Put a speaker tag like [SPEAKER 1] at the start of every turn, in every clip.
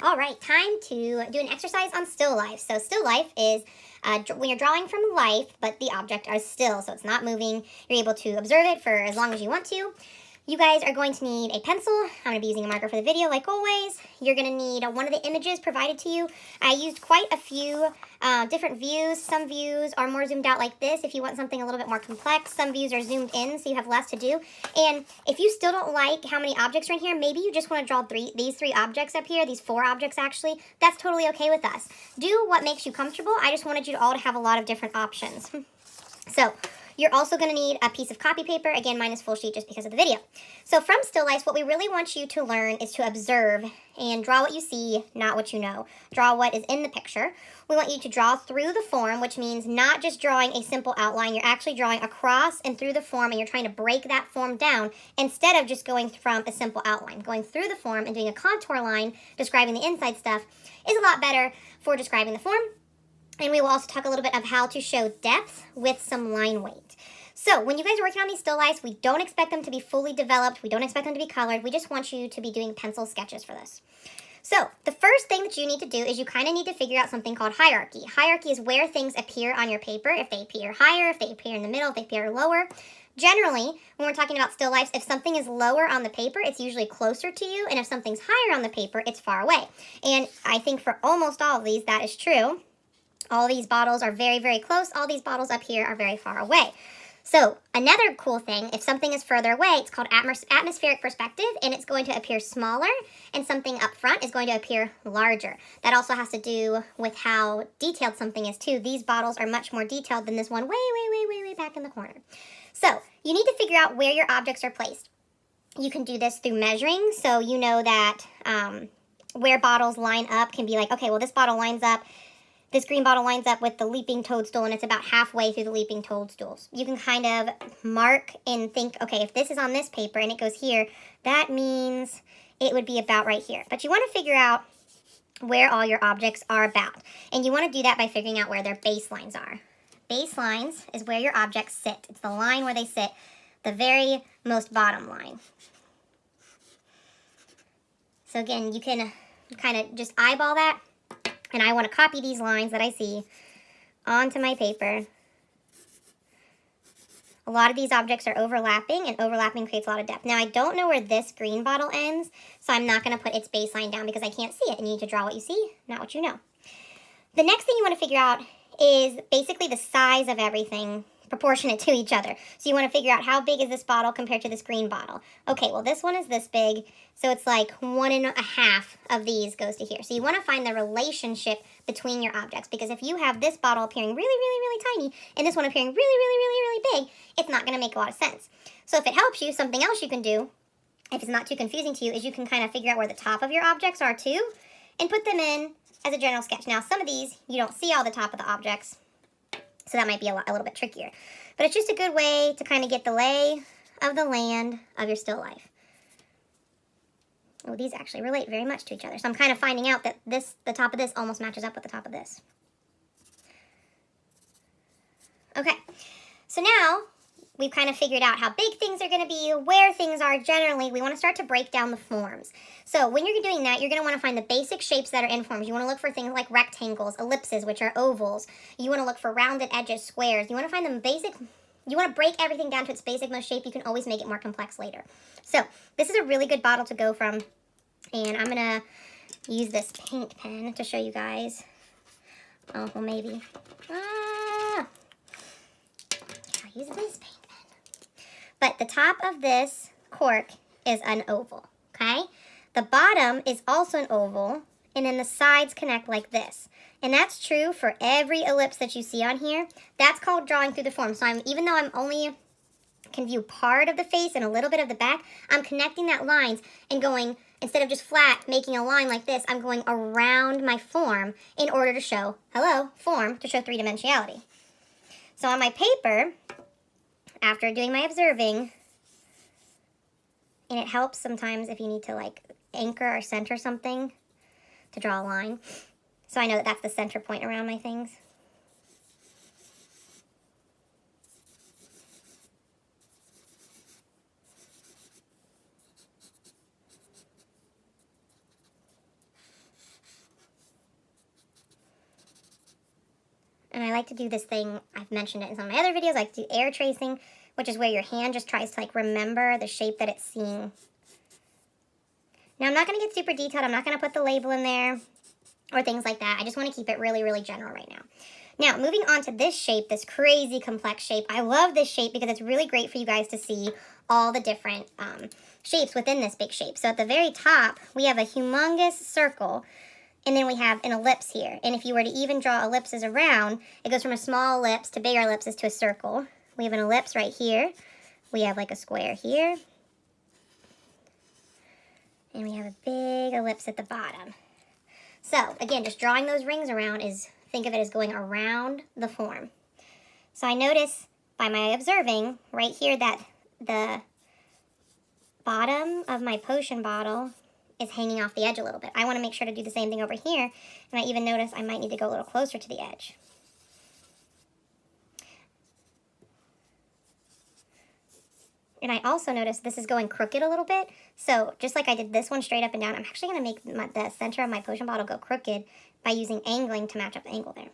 [SPEAKER 1] All right, time to do an exercise on still life. So still life is when you're drawing from life, but the object is still, so it's not moving. You're able to observe it for as long as you want to. You guys are going to need a pencil. I'm going to be using a marker for the video like always. You're going to need one of the images provided to you. I used quite a few different views. Some views are more zoomed out like this if you want something a little bit more complex. Some views are zoomed in so you have less to do. And if you still don't like how many objects are in here, maybe you just want to draw these three objects up here, these 4 objects actually. That's totally okay with us. Do what makes you comfortable. I just wanted you all to have a lot of different options. So you're also going to need a piece of copy paper. Again, mine is full sheet just because of the video. So from still lifes, what we really want you to learn is to observe and draw what you see, not what you know. Draw what is in the picture. We want you to draw through the form, which means not just drawing a simple outline. You're actually drawing across and through the form, and you're trying to break that form down instead of just going from a simple outline. Going through the form and doing a contour line describing the inside stuff is a lot better for describing the form. And we will also talk a little bit of how to show depth with some line weight. So when you guys are working on these still lifes, we don't expect them to be fully developed. We don't expect them to be colored. We just want you to be doing pencil sketches for this. So the first thing that you need to do is you kind of need to figure out something called hierarchy. Hierarchy is where things appear on your paper, if they appear higher, if they appear in the middle, if they appear lower. Generally, when we're talking about still lifes, if something is lower on the paper, it's usually closer to you, and if something's higher on the paper, it's far away. And I think for almost all of these, that is true. All these bottles are very, very close. All these bottles up here are very far away. So another cool thing, if something is further away, it's called atmospheric perspective, and it's going to appear smaller, and something up front is going to appear larger. That also has to do with how detailed something is too. These bottles are much more detailed than this one way back in the corner. So you need to figure out where your objects are placed. You can do this through measuring, so you know that where bottles line up can be like, okay, well this bottle lines up, this green bottle lines up with the leaping toadstool, and it's about halfway through the leaping toadstools. You can kind of mark and think, okay, if this is on this paper and it goes here, that means it would be about right here. But you want to figure out where all your objects are about. And you want to do that by figuring out where their baselines are. Baselines is where your objects sit. It's the line where they sit, the very most bottom line. So again, you can kind of just eyeball that. And I want to copy these lines that I see onto my paper. A lot of these objects are overlapping, and overlapping creates a lot of depth. Now, I don't know where this green bottle ends, so I'm not going to put its baseline down because I can't see it. And you need to draw what you see, not what you know. The next thing you want to figure out is basically the size of everything proportionate to each other. So you want to figure out how big is this bottle compared to this green bottle. Okay, well this one is this big, so it's like 1.5 of these goes to here. So you want to find the relationship between your objects, because if you have this bottle appearing really tiny and this one appearing really big, it's not going to make a lot of sense. So if it helps you, something else you can do, if it's not too confusing to you, is you can kind of figure out where the top of your objects are too and put them in as a general sketch. Now some of these, you don't see all the top of the objects, so that might be a little bit trickier. But it's just a good way to kind of get the lay of the land of your still life. Oh, these actually relate very much to each other. So I'm kind of finding out that the top of this almost matches up with the top of this. Okay, so now we've kind of figured out how big things are going to be, where things are generally. We want to start to break down the forms. So when you're doing that, you're going to want to find the basic shapes that are in forms. You want to look for things like rectangles, ellipses, which are ovals. You want to look for rounded edges, squares. You want to find them basic. You want to break everything down to its basic most shape. You can always make it more complex later. So this is a really good bottle to go from. And I'm going to use this paint pen to show you guys. Oh, well, maybe. I'll use this paint. But the top of this cork is an oval, okay? The bottom is also an oval, and then the sides connect like this. And that's true for every ellipse that you see on here. That's called drawing through the form. So even though I'm only can view part of the face and a little bit of the back, I'm connecting that lines and going, instead of just flat, making a line like this, I'm going around my form in order to show, hello, form, to show three-dimensionality. So on my paper, after doing my observing, and it helps sometimes if you need to like anchor or center something to draw a line. So I know that that's the center point around my things. And I like to do this thing, I've mentioned it in some of my other videos, I like to do air tracing, which is where your hand just tries to like remember the shape that it's seeing. Now I'm not going to get super detailed, I'm not going to put the label in there or things like that. I just want to keep it really, really general right now. Now, moving on to this shape, this crazy complex shape. I love this shape because it's really great for you guys to see all the different shapes within this big shape. So at the very top, we have a humongous circle, and then we have an ellipse here. And if you were to even draw ellipses around, it goes from a small ellipse to bigger ellipses to a circle. We have an ellipse right here. We have like a square here. And we have a big ellipse at the bottom. So, again, just drawing those rings around is, think of it as going around the form. So I notice by my observing right here that the bottom of my potion bottle is hanging off the edge a little bit. I want to make sure to do the same thing over here, and I even notice I might need to go a little closer to the edge. And I also notice this is going crooked a little bit. So just like I did this one straight up and down, I'm actually going to make the center of my potion bottle go crooked by using angling to match up the angle there.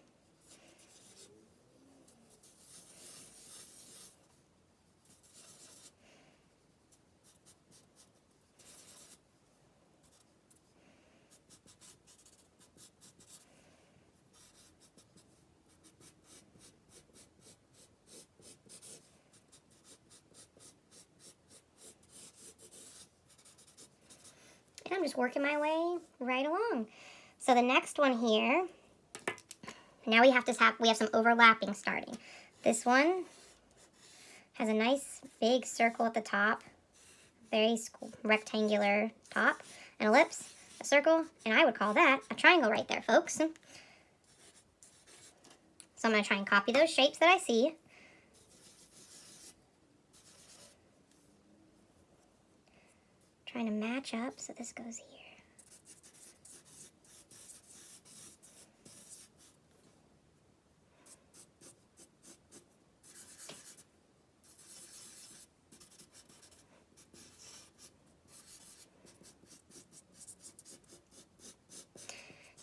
[SPEAKER 1] And I'm just working my way right along. So the next one here, now we have some overlapping starting. This one has a nice big circle at the top, very rectangular top, an ellipse, a circle, and I would call that a triangle right there, folks. So I'm going to try and copy those shapes that I see. Trying to match up, so this goes here.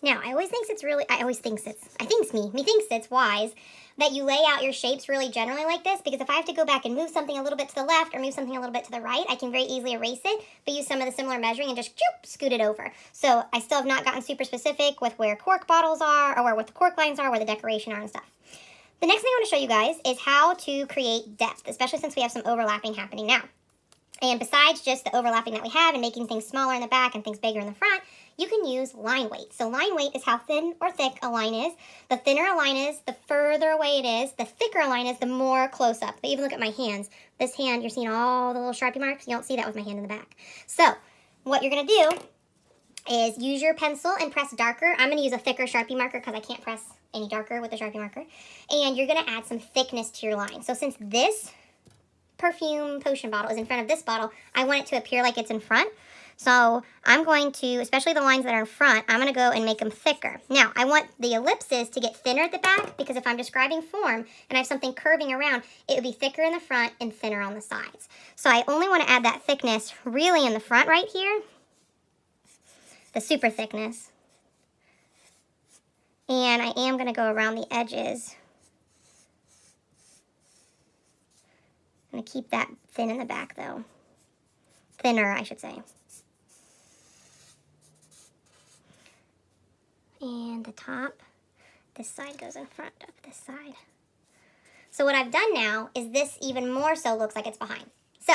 [SPEAKER 1] Now, I thinks it's wise that you lay out your shapes really generally like this, because if I have to go back and move something a little bit to the left or move something a little bit to the right, I can very easily erase it, but use some of the similar measuring and just scoot it over. So I still have not gotten super specific with where cork bottles are, or what the cork lines are, where the decoration are and stuff. The next thing I want to show you guys is how to create depth, especially since we have some overlapping happening now. And besides just the overlapping that we have and making things smaller in the back and things bigger in the front, you can use line weight. So line weight is how thin or thick a line is. The thinner a line is, the further away it is. The thicker a line is, the more close up. But even look at my hands. This hand, you're seeing all the little Sharpie marks. You don't see that with my hand in the back. So what you're going to do is use your pencil and press darker. I'm going to use a thicker Sharpie marker because I can't press any darker with the Sharpie marker. And you're going to add some thickness to your line. So since this perfume potion bottle is in front of this bottle, I want it to appear like it's in front. So I'm going to, especially the lines that are in front, I'm going to go and make them thicker. Now, I want the ellipses to get thinner at the back, because if I'm describing form and I have something curving around, it would be thicker in the front and thinner on the sides. So I only want to add that thickness really in the front right here, the super thickness. And I am going to go around the edges. I'm going to keep that thin in the back, though. Thinner, I should say. And the top, this side goes in front of this side. So what I've done now is this even more so looks like it's behind. So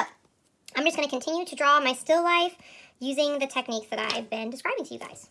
[SPEAKER 1] I'm just going to continue to draw my still life using the techniques that I've been describing to you guys.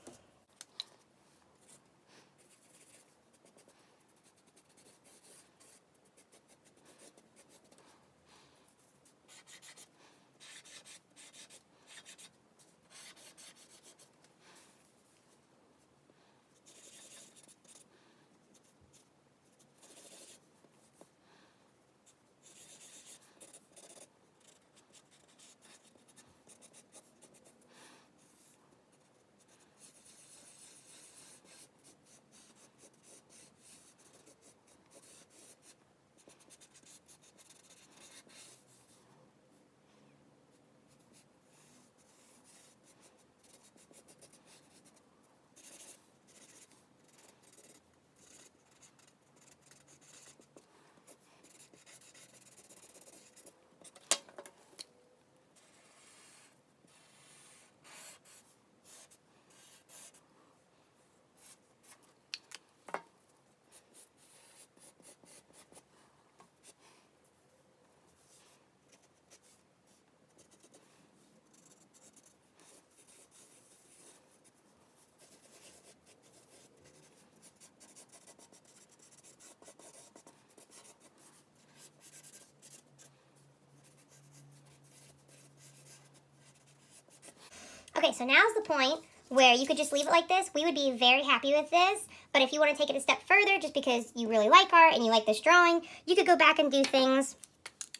[SPEAKER 1] Okay, so now's the point where you could just leave it like this. We would be very happy with this, but if you want to take it a step further, just because you really like art and you like this drawing, you could go back and do things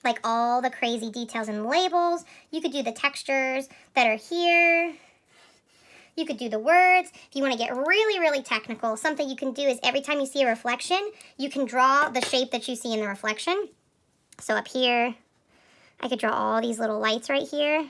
[SPEAKER 1] like all the crazy details in the labels. You could do the textures that are here. You could do the words. If you want to get really, really technical, something you can do is every time you see a reflection, you can draw the shape that you see in the reflection. So up here, I could draw all these little lights right here.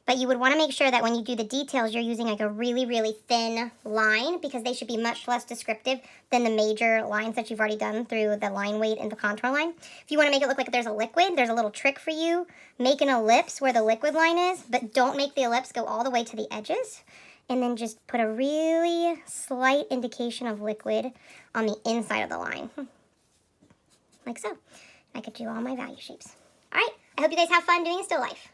[SPEAKER 1] But you would want to make sure that when you do the details, you're using like a really, really thin line because they should be much less descriptive than the major lines that you've already done through the line weight and the contour line. If you want to make it look like there's a liquid, there's a little trick for you. Make an ellipse where the liquid line is, but don't make the ellipse go all the way to the edges. And then just put a really slight indication of liquid on the inside of the line. Like so. I could do all my value shapes. All right, I hope you guys have fun doing a still life.